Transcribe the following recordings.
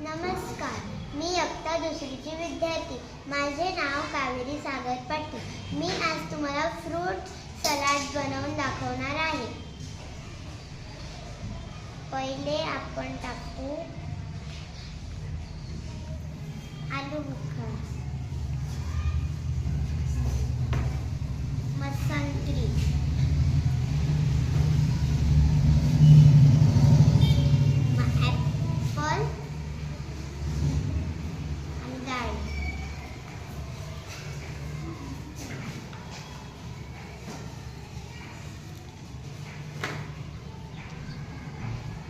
नमस्कार, मी इयत्ता दुसरीची विद्यार्थी. माझे नाव कावेरी सागर पाटील. मी आज तुम्हाला फ्रूट सलाड बनवून दाखवणार आहे. पहिले आपण टाकू आलू बुखारा, मसंत्री, ॲपल आणि डाळी.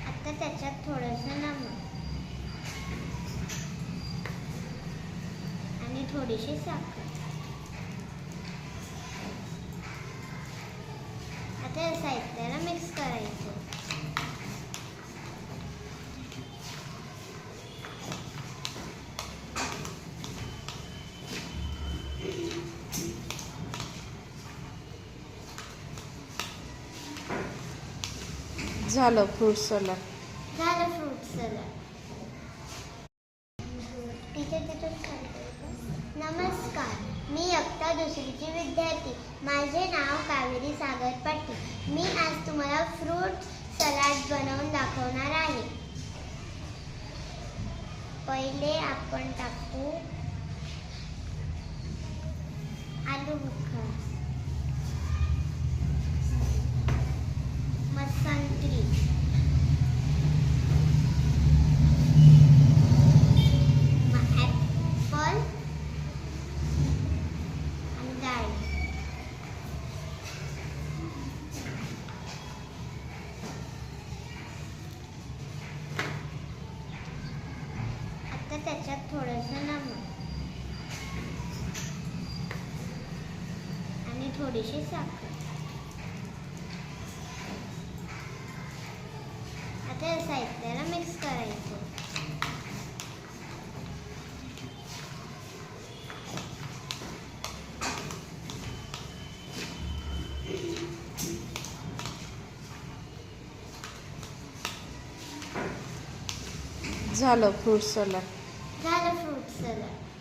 आता त्याच्यात थोडंसं नमक आणि थोडीशी साखर. आता या साहित्याला मिक्स करायचं. झालं फ्रूट सलाड. झालं फ्रूट सलाड. नमस्कार, मी इयत्ता दुसरीची विद्यार्थी. माझे नाव कावेरी सागर पाटील. मी आज तुम्हाला फ्रूट सलाड बनवून दाखवणार आहे. पहिले आपण टाकू आलू बुखारा, मसंत्री, ॲपल आणि डाळी. आता त्याच्यात थोडंसं नमक आणि थोडीशी साखर. आता या साहित्याला मिक्स करायचं. झालं फ्रूट सलाड. झालं फ्रूट सलाड.